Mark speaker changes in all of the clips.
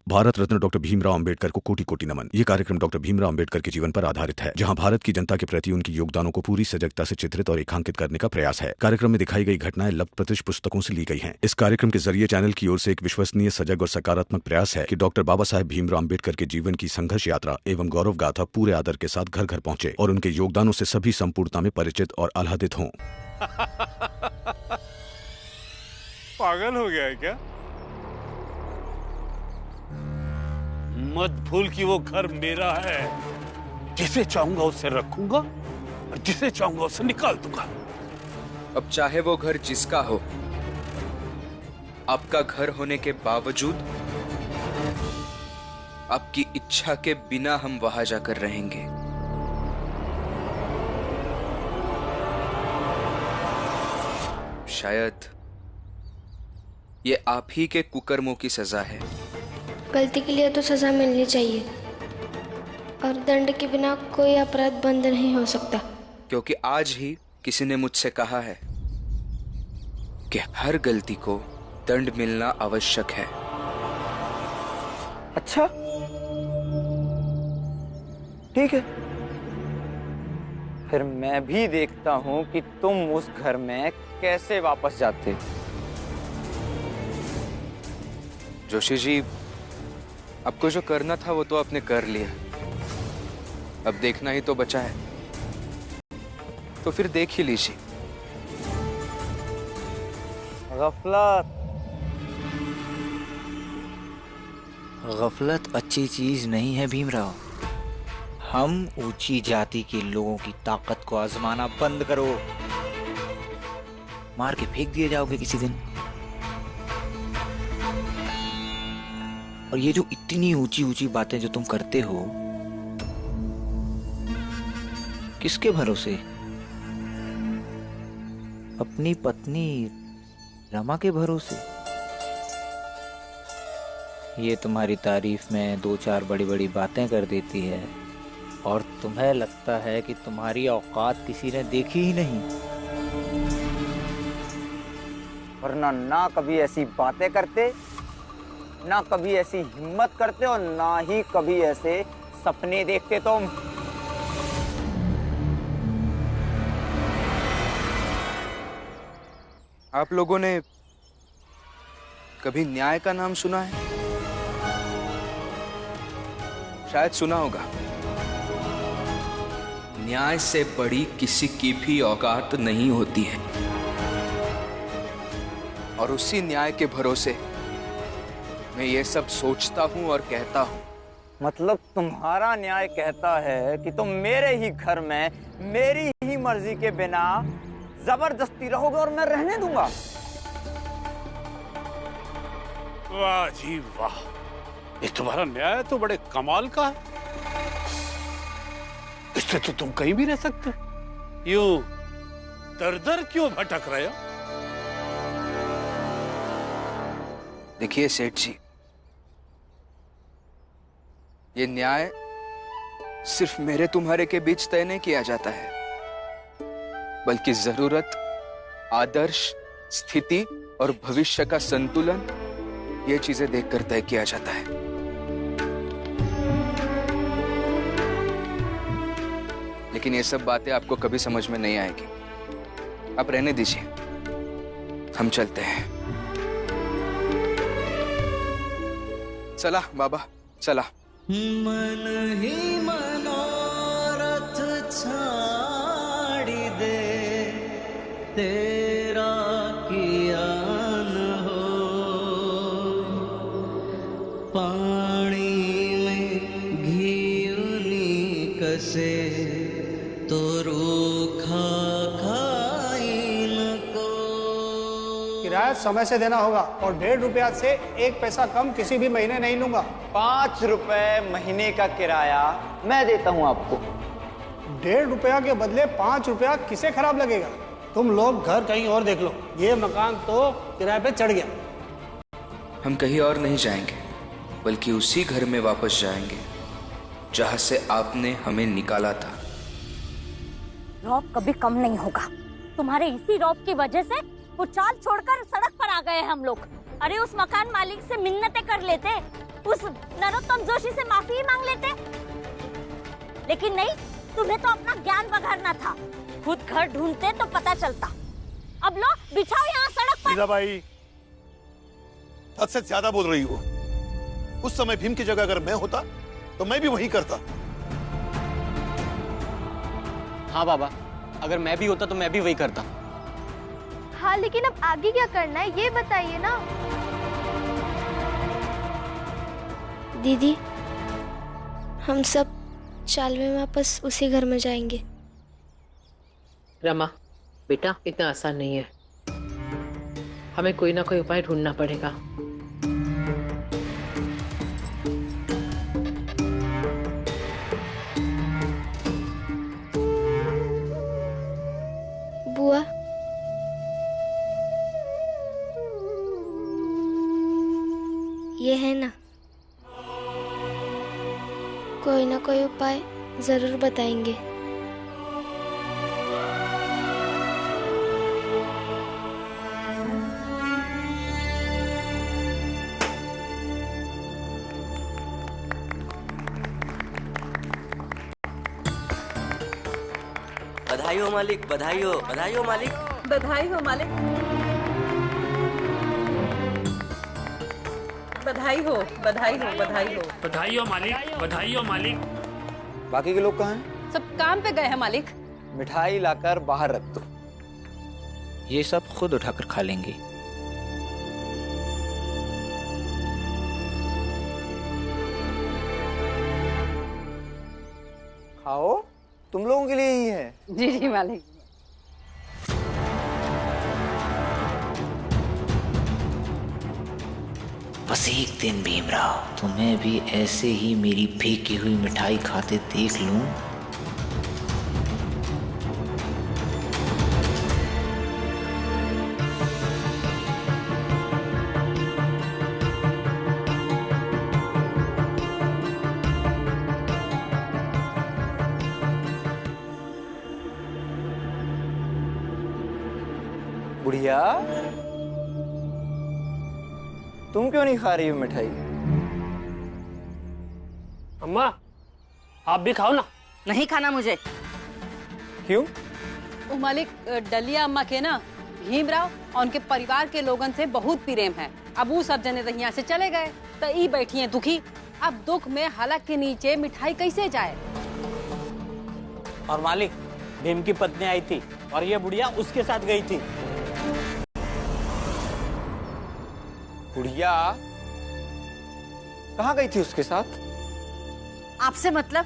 Speaker 1: Bharat Ratna doctor Bhimrao Ambedkar को कोटि कोटि नमन। ये कार्यक्रम डॉक्टर भीमराव अंबेडकर के जीवन पर आधारित है, जहां भारत की जनता के प्रति उनके योगदानों को पूरी सजगता से चित्रित और रेखांकित करने का प्रयास है। कार्यक्रम में दिखाई गई घटनाएं लब्ध प्रतिष्ठ पुस्तकों से ली गई हैं। इस कार्यक्रम के जरिए चैनल की ओर से एक विश्वसनीय, सजग और सकारात्मक प्रयास है कि डॉक्टर बाबा साहेब भीमराव अंबेडकर के जीवन की संघर्ष यात्रा एवं गौरव गाथा पूरे आदर के साथ घर घर पहुंचे और उनके योगदानों से सभी संपूर्णता में परिचित और आह्लादित हों।
Speaker 2: पागल हो गया है क्या? मत भूल कि वो घर मेरा है। जिसे चाहूंगा उसे रखूंगा और जिसे चाहूंगा उसे निकाल दूंगा।
Speaker 3: अब चाहे वो घर जिसका हो, आपका घर होने के बावजूद आपकी इच्छा के बिना हम वहां जाकर रहेंगे। शायद ये आप ही के कुकर्मों की सजा है।
Speaker 4: गलती के लिए तो सजा मिलनी चाहिए और दंड के बिना कोई अपराध बंद नहीं हो सकता।
Speaker 3: क्योंकि आज ही किसी ने मुझसे कहा है कि हर गलती को दंड मिलना आवश्यक है।
Speaker 5: अच्छा, ठीक है, फिर मैं भी देखता हूं कि तुम उस घर में कैसे वापस जाते।
Speaker 3: जोशी जी, आपको जो करना था वो तो आपने कर लिया, अब देखना ही तो बचा है, तो फिर देख ही लीजिए।
Speaker 6: गफलत अच्छी चीज नहीं है भीमराव। हम ऊंची जाति के लोगों की ताकत को आजमाना बंद करो। मार के फेंक दिए जाओगे किसी दिन। और ये जो इतनी ऊंची ऊंची बातें जो तुम करते हो, किसके भरोसे? अपनी पत्नी रमा के भरोसे। ये तुम्हारी तारीफ में दो चार बड़ी बड़ी बातें कर देती है और तुम्हें लगता है कि तुम्हारी औकात किसी ने देखी ही नहीं।
Speaker 5: वरना ना कभी ऐसी बातें करते, ना कभी ऐसी हिम्मत करते और ना ही कभी ऐसे सपने देखते तुम।
Speaker 3: आप लोगों ने कभी न्याय का नाम सुना है? शायद सुना होगा। न्याय से बड़ी किसी की भी औकात नहीं होती है। और उसी न्याय के भरोसे मैं ये सब सोचता हूं और कहता हूं।
Speaker 5: मतलब तुम्हारा न्याय कहता है कि तुम मेरे ही घर में मेरी ही मर्जी के बिना जबरदस्ती रहोगे और मैं रहने दूंगा।
Speaker 2: वाह जी वाह, ये तुम्हारा न्याय तो बड़े कमाल का है। इससे तो तुम कहीं भी रह सकते। यूं दर दर क्यों भटक रहे हो?
Speaker 3: देखिए सेठ जी, ये न्याय सिर्फ मेरे तुम्हारे के बीच तय नहीं किया जाता है, बल्कि जरूरत, आदर्श, स्थिति और भविष्य का संतुलन, ये चीजें देखकर तय किया जाता है। लेकिन ये सब बातें आपको कभी समझ में नहीं आएगी। आप रहने दीजिए, हम चलते हैं। चला बाबा, चला।
Speaker 6: मन ही मनोरथ छाड़ी दे, तेरा किया न हो। पानी में घी उनी कसे, तो रूखा खाई न को।
Speaker 7: किराया समय से देना होगा और 1.5 रुपया से 1 पैसा कम किसी भी महीने नहीं लूंगा।
Speaker 5: 5 रुपए महीने का किराया मैं देता हूं आपको।
Speaker 7: 1.5 रुपया के बदले 5 रुपया किसे खराब लगेगा? तुम लोग घर कहीं और देख लो, ये मकान तो किराए पे चढ़ गया।
Speaker 3: हम कहीं और नहीं जाएंगे, बल्कि उसी घर में वापस जाएंगे जहां से आपने हमें निकाला था।
Speaker 8: रौब कभी कम नहीं होगा। तुम्हारे इसी रौब की वजह से वो चाल छोड़कर सड़क पर आ गए हम लोग। अरे उस मकान मालिक से मिन्नतें कर लेते, उस कमजोशी से माफी ही मांग लेते। लेकिन नहीं, तुम्हें तो अपना ज्ञान बघारना था। खुद घर ढूंढते तो पता चलता। अब लो बिछाओ यहाँ सड़क पर।
Speaker 9: मीराबाई, हद से ज्यादा बोल रही हो। उस समय भीम की जगह अगर मैं होता तो मैं भी वही करता।
Speaker 10: हाँ बाबा, अगर मैं भी होता तो मैं भी वही करता।
Speaker 4: हाँ, लेकिन अब आगे क्या करना है ये बताइए ना। दीदी, हम सब चाल में वापस उसी घर में जाएंगे।
Speaker 11: रमा बेटा, इतना आसान नहीं है। हमें कोई ना कोई उपाय ढूंढना पड़ेगा।
Speaker 4: बुआ, ये है ना, कोई ना कोई उपाय जरूर बताएंगे।
Speaker 12: बधाई हो मालिक, बधाई हो, बधाई हो मालिक।
Speaker 13: बधाई हो मालिक, बधाई हो, बधाई हो, बधाई हो।
Speaker 2: बधाई हो मालिक, बधाई हो मालिक।
Speaker 3: बाकी के लोग कहाँ हैं?
Speaker 13: सब काम पे गए हैं मालिक।
Speaker 3: मिठाई लाकर बाहर रख दो।
Speaker 6: ये सब खुद उठाकर खा लेंगे।
Speaker 3: खाओ, तुम लोगों के लिए ही है।
Speaker 13: जी जी मालिक।
Speaker 6: बस एक दिन भीमराव, तुम्हें भी ऐसे ही मेरी फेंकी हुई मिठाई खाते देख लूं।
Speaker 3: बुढ़िया, तुम क्यों नहीं खा रही हो मिठाई?
Speaker 10: अम्मा, आप भी खाओ ना।
Speaker 13: नहीं खाना मुझे।
Speaker 3: क्यों?
Speaker 13: ओ मालिक, डलिया अम्मा के ना भीमराव और उनके परिवार के लोगन से बहुत प्रेम है। अब वो सब जने यहाँ से चले गए तो ई बैठी हैं दुखी। अब दुख में हलक के नीचे मिठाई कैसे जाए?
Speaker 10: और मालिक, भीम की पत्नी आई थी और ये बुढ़िया उसके साथ गई थी।
Speaker 3: बुढ़िया कहाँ गई थी उसके साथ?
Speaker 13: आपसे मतलब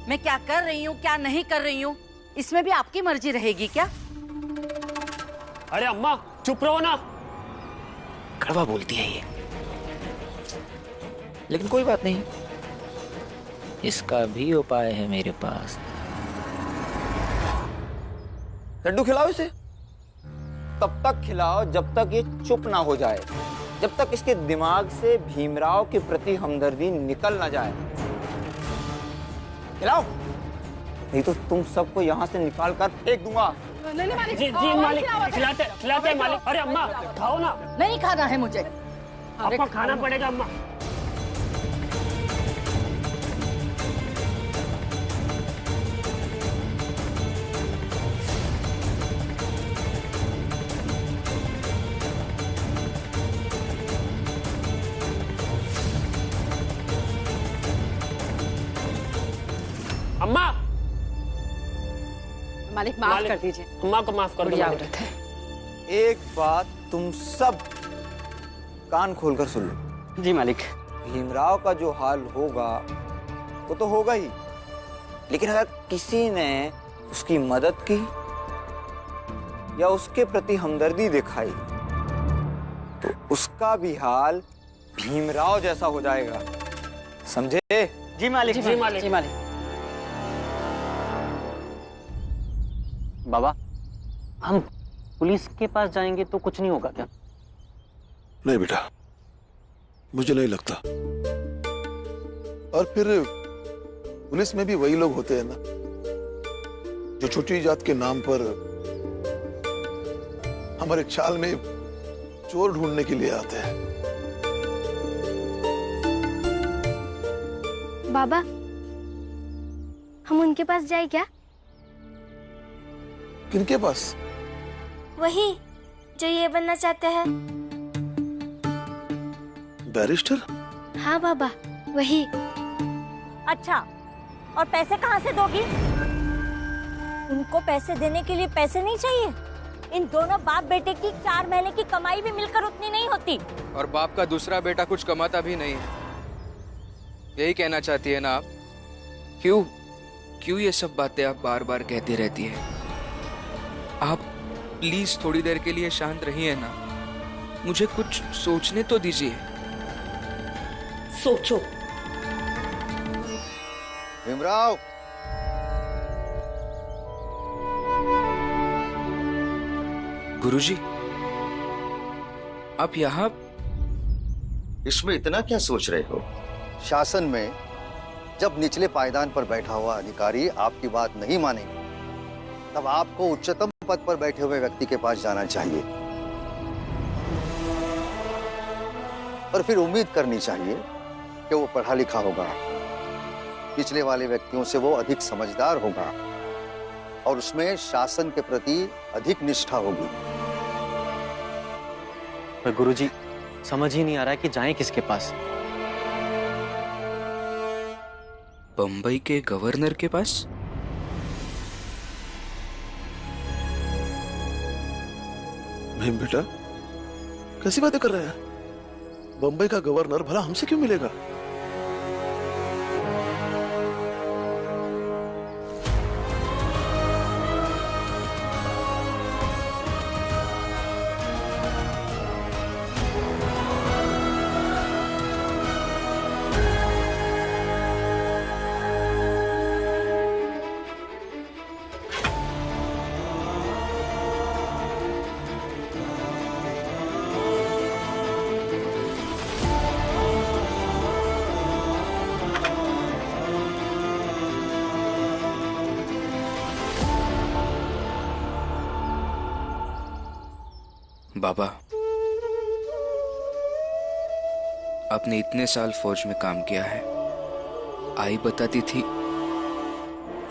Speaker 13: मैं क्या कर रही हूँ क्या नहीं कर रही हूँ, इसमें भी आपकी मर्जी रहेगी क्या?
Speaker 10: अरे अम्मा चुप रहो ना।
Speaker 6: कड़वा बोलती है ये, लेकिन कोई बात नहीं, इसका भी उपाय है मेरे पास।
Speaker 3: लड्डू खिलाओ इसे। तब तक खिलाओ जब तक ये चुप ना हो जाए, जब तक इसके दिमाग से भीमराव के प्रति हमदर्दी निकल ना जाए। खिलाओ, नहीं तो तुम सबको यहाँ से निकाल कर फेंक दूंगा।
Speaker 13: नहीं मालिक।
Speaker 10: जी जी मालिक, खिलाते खिलाते मालिक। अरे अम्मा खाओ ना।
Speaker 13: नहीं खाना है मुझे।
Speaker 10: आपको खाना पड़ेगा अम्मा। अम्मा,
Speaker 13: मालिक माफ कर दीजिए।
Speaker 10: अम्मा को माफ कर दो
Speaker 13: औरत है।
Speaker 3: एक बात तुम सब कान खोलकर सुन लो।
Speaker 10: जी मालिक।
Speaker 3: भीमराव का जो हाल होगा वो तो होगा ही, लेकिन अगर किसी ने उसकी मदद की या उसके प्रति हमदर्दी दिखाई तो उसका भी हाल भीमराव जैसा हो जाएगा, समझे?
Speaker 10: जी मालिक, जी मालिक, जी मालिक। बाबा, हम पुलिस के पास जाएंगे तो कुछ नहीं होगा क्या?
Speaker 9: नहीं बेटा, मुझे नहीं लगता। और फिर पुलिस में भी वही लोग होते हैं ना जो छोटी जात के नाम पर हमारे चाल में चोर ढूंढने के लिए आते हैं।
Speaker 4: बाबा, हम उनके पास जाए क्या?
Speaker 9: किनके पास?
Speaker 4: वही जो ये बनना चाहते हैं।
Speaker 9: बैरिस्टर?
Speaker 4: हाँ बाबा, वही।
Speaker 8: अच्छा, और पैसे कहाँ से दोगी? उनको पैसे देने के लिए पैसे नहीं चाहिए? इन दोनों बाप बेटे की 4 महीने की कमाई भी मिलकर उतनी नहीं होती।
Speaker 3: और बाप का दूसरा बेटा कुछ कमाता भी नहीं है, यही कहना चाहती है ना आप? क्यों ये सब बातें आप बार बार कहती रहती है? आप प्लीज थोड़ी देर के लिए शांत रहिए ना, मुझे कुछ सोचने तो दीजिए।
Speaker 8: सोचो।
Speaker 14: भीमराव,
Speaker 3: गुरुजी, आप यहाँ?
Speaker 14: इसमें इतना क्या सोच रहे हो? शासन में जब निचले पायदान पर बैठा हुआ अधिकारी आपकी बात नहीं मानेगा, तब आपको उच्चतम पद पर बैठे हुए व्यक्ति के पास जाना चाहिए और फिर उम्मीद करनी चाहिए कि वो पढ़ा लिखा होगा, पिछले वाले व्यक्तियों से वो अधिक समझदार होगा और उसमें शासन के प्रति अधिक निष्ठा होगी।
Speaker 10: पर गुरुजी, समझ ही नहीं आ रहा है कि जाएं किसके पास।
Speaker 3: बंबई के गवर्नर के पास?
Speaker 9: भीम बेटा, कैसी बातें कर रहे हैं? बंबई का गवर्नर भला हमसे क्यों मिलेगा?
Speaker 3: बाबा, आपने इतने साल फौज में काम किया है। आई बताती थी,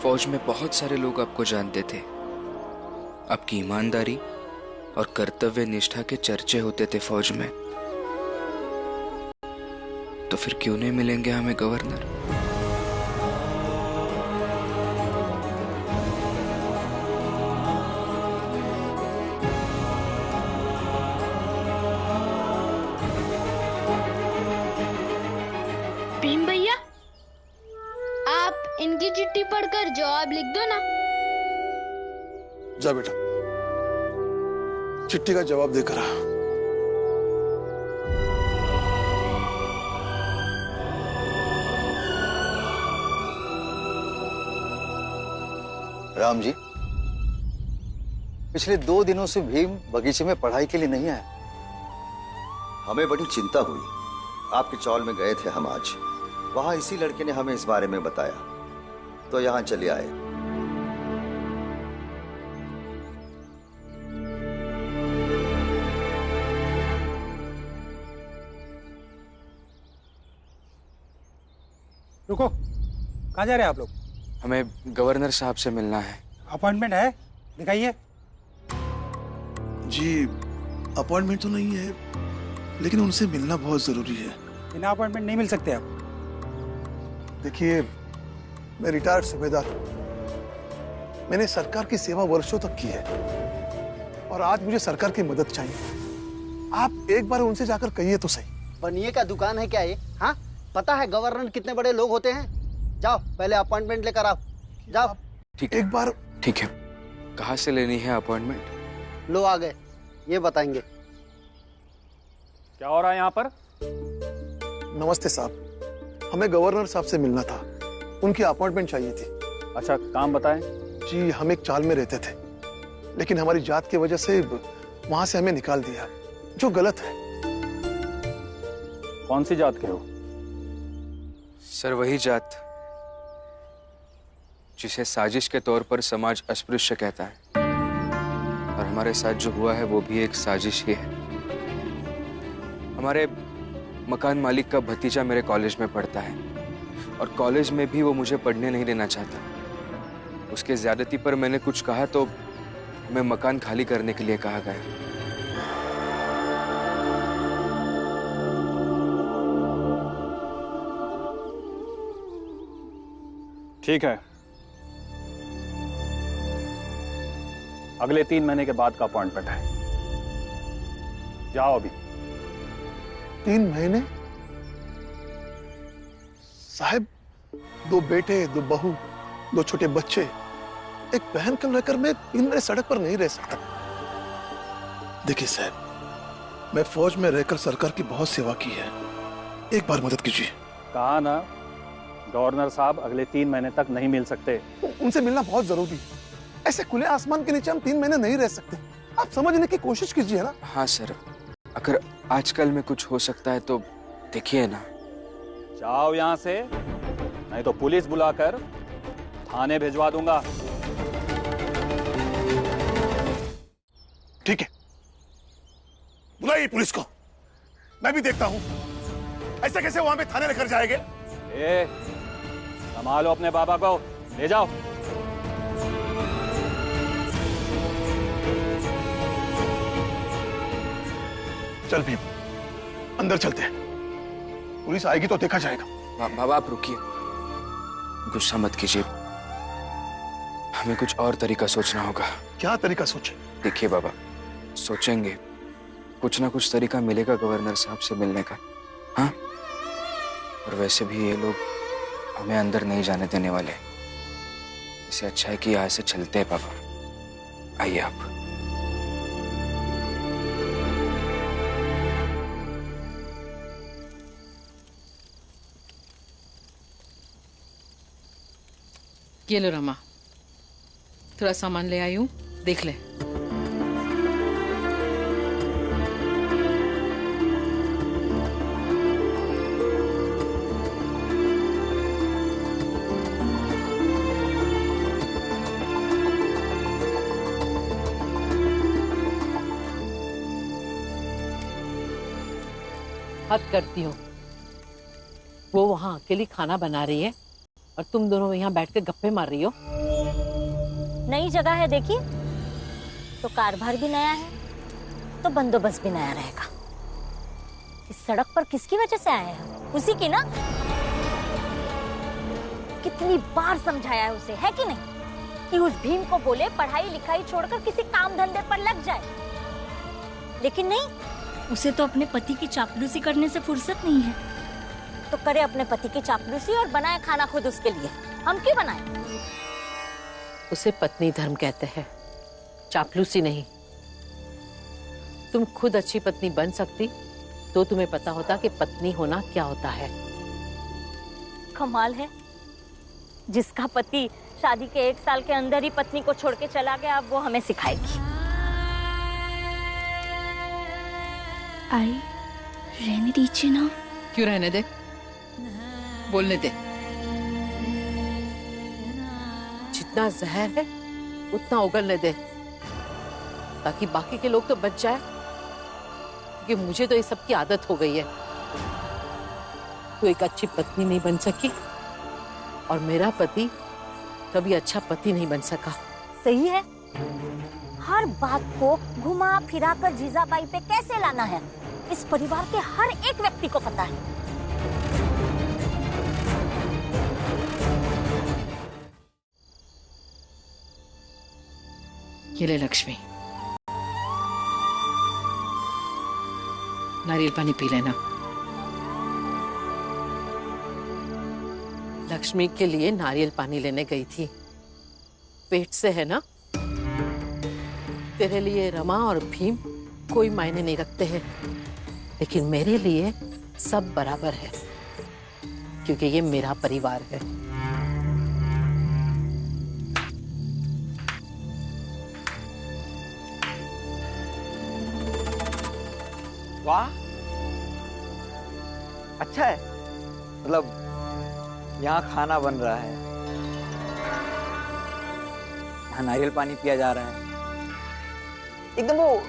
Speaker 3: फौज में बहुत सारे लोग आपको जानते थे। आपकी ईमानदारी और कर्तव्य निष्ठा के चर्चे होते थे फौज में। तो फिर क्यों नहीं मिलेंगे हमें गवर्नर?
Speaker 15: भीम भैया, आप इनकी चिट्ठी पढ़कर जवाब लिख दो ना।
Speaker 9: जा बेटा, चिट्ठी का जवाब देकर आ।
Speaker 14: राम जी, पिछले 2 दिनों से भीम बगीचे में पढ़ाई के लिए नहीं आया। हमें बड़ी चिंता हुई। आपके चौल में गए थे हम आज, वहां इसी लड़के ने हमें इस बारे में बताया, तो यहां चले आए।
Speaker 7: रुको, कहाँ जा रहे हैं आप लोग?
Speaker 3: हमें गवर्नर साहब से मिलना है।
Speaker 7: अपॉइंटमेंट है? दिखाइए।
Speaker 9: जी, अपॉइंटमेंट तो नहीं है, लेकिन उनसे मिलना बहुत जरूरी है।
Speaker 7: बिना अपॉइंटमेंट नहीं मिल सकते आप।
Speaker 9: देखिए, मैं रिटायर्ड सूबेदार हूं। मैंने सरकार की सेवा वर्षों तक की है और आज मुझे सरकार की मदद चाहिए। आप एक बार उनसे जाकर कहिए तो सही।
Speaker 16: बनिए का दुकान है क्या ये? हाँ, पता है गवर्नर कितने बड़े लोग होते हैं। जाओ, पहले अपॉइंटमेंट लेकर आओ। जाओ।
Speaker 3: ठीक है, एक बार। ठीक है, कहाँ से लेनी है अपॉइंटमेंट?
Speaker 16: लो आ गए, ये बताएंगे।
Speaker 10: क्या हो रहा है यहाँ पर?
Speaker 9: नमस्ते साहब, हमें गवर्नर साहब से मिलना था, उनकी अपॉइंटमेंट चाहिए थी।
Speaker 10: अच्छा, काम बताएं।
Speaker 9: जी, हम एक चाल में रहते थे, लेकिन हमारी जात की वजह से वहां से हमें निकाल दिया, जो गलत है।
Speaker 10: कौन सी जात के हो?
Speaker 3: सर, वही जात जिसे साजिश के तौर पर समाज अस्पृश्य कहता है, और हमारे साथ जो हुआ है वो भी एक साजिश ही है। हमारे मकान मालिक का भतीजा मेरे कॉलेज में पढ़ता है। और कॉलेज में भी वो मुझे पढ़ने नहीं देना चाहता। उसके ज्यादती पर मैंने कुछ कहा तो हमें मकान खाली करने के लिए कहा गया।
Speaker 17: ठीक है, अगले 3 महीने के बाद का अपॉइंटमेंट है। जाओ अभी।
Speaker 9: 3 महीने? साहब, 2 बेटे, 2 बहू, 2 छोटे बच्चे, एक बहन को लेकर मैं 3 महीने सड़क पर नहीं रह सकता। देखिए साहब, मैं फौज में रहकर सरकार की बहुत सेवा की है, एक बार मदद कीजिए।
Speaker 17: कहा ना, गवर्नर साहब अगले 3 महीने तक नहीं मिल सकते।
Speaker 9: उनसे मिलना बहुत जरूरी है। ऐसे खुले आसमान के नीचे हम 3 महीने नहीं रह सकते। आप समझने की कोशिश कीजिए ना।
Speaker 3: हाँ सर, अगर आजकल में कुछ हो सकता है तो देखिए ना।
Speaker 17: जाओ यहाँ से, नहीं तो पुलिस बुलाकर थाने भिजवा दूंगा।
Speaker 9: ठीक है, बुलाइए पुलिस को, मैं भी देखता हूं ऐसे कैसे वहां पे थाने लेकर जाएंगे।
Speaker 17: संभालो अपने बाबा को, ले जाओ।
Speaker 9: चल भीम, अंदर चलते हैं, पुलिस आएगी तो देखा जाएगा।
Speaker 3: बाबा आप रुकिए, गुस्सा मत कीजिए, हमें कुछ और तरीका सोचना होगा।
Speaker 9: क्या तरीका सोचे?
Speaker 3: देखिए बाबा, सोचेंगे, कुछ ना कुछ तरीका मिलेगा गवर्नर साहब से मिलने का। हाँ, और वैसे भी ये लोग हमें अंदर नहीं जाने देने वाले। इससे अच्छा है कि यहाँ से चलते हैं बाबा। आइए आप।
Speaker 11: ये लो रमा, थोड़ा सामान ले आई हूँ, देख ले। हद करती हूँ, वो वहां अकेली खाना बना रही है और तुम दोनों यहाँ बैठ के गप्पे मार रही हो।
Speaker 8: नई जगह है देखिए, तो कारभार भी नया है तो बंदोबस्त भी नया रहेगा। इस सड़क पर किसकी वजह से आए हैं? उसी की ना। कितनी बार समझाया है उसे, है कि नहीं, कि उस भीम को बोले पढ़ाई लिखाई छोड़कर किसी काम धंधे पर लग जाए, लेकिन नहीं।
Speaker 18: उसे तो अपने पति की चापलूसी करने से फुर्सत नहीं है।
Speaker 8: तो करे अपने पति की चापलूसी और बनाए खाना खुद उसके लिए। हम क्यों बनाए?
Speaker 11: उसे पत्नी धर्म कहते हैं, चापलूसी नहीं। तुम खुद अच्छी पत्नी बन सकती तो तुम्हें पता होता कि पत्नी होना क्या होता है।
Speaker 8: कमाल है, जिसका पति शादी के 1 साल के अंदर ही पत्नी को छोड़ के चला गया, अब वो हमें सिखाएगी।
Speaker 18: आई रहने दीजिए ना।
Speaker 11: क्यों रहने दे, बोलने दे। जितना जहर है उतना उगलने दे, ताकि बाकी के लोग तो बच जाए, क्योंकि मुझे तो ये सब की आदत हो गई है। तू एक अच्छी पत्नी नहीं बन सकी और मेरा पति कभी अच्छा पति नहीं बन सका।
Speaker 8: सही है, हर बात को घुमा फिरा कर जीजाबाई पे कैसे लाना है, इस परिवार के हर एक व्यक्ति को पता है।
Speaker 11: ये ले लक्ष्मी, नारियल पानी पी लेना। लक्ष्मी के लिए नारियल पानी लेने गई थी, पेट से है ना। तेरे लिए रमा और भीम कोई मायने नहीं रखते हैं, लेकिन मेरे लिए सब बराबर है, क्योंकि ये मेरा परिवार है।
Speaker 5: वाह, अच्छा है, मतलब यहाँ खाना बन रहा है, यहाँ नारियल पानी पिया जा रहा है, एकदम वो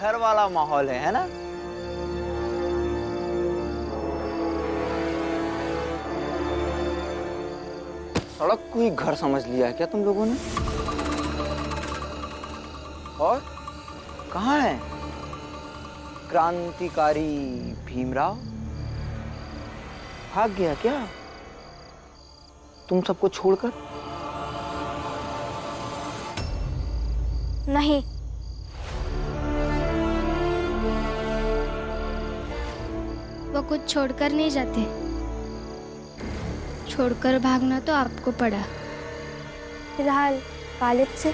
Speaker 5: घर वाला माहौल है ना। सड़क को ही घर समझ लिया है क्या तुम लोगों ने? और कहाँ है क्रांतिकारी भीमराव? भाग गया क्या तुम सबको छोड़कर?
Speaker 4: नहीं, वो कुछ छोड़कर नहीं जाते। छोड़कर भागना तो आपको पड़ा। फिलहाल कॉलेज से।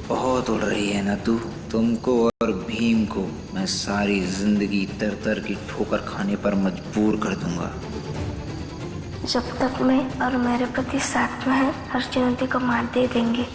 Speaker 6: बहुत उड़ रही है ना तू। तुमको और भीम को मैं सारी जिंदगी तर तर की ठोकर खाने पर मजबूर कर दूंगा।
Speaker 4: जब तक मैं और मेरे पति साथ में हैं, हर चुनौती को मात दे देंगे।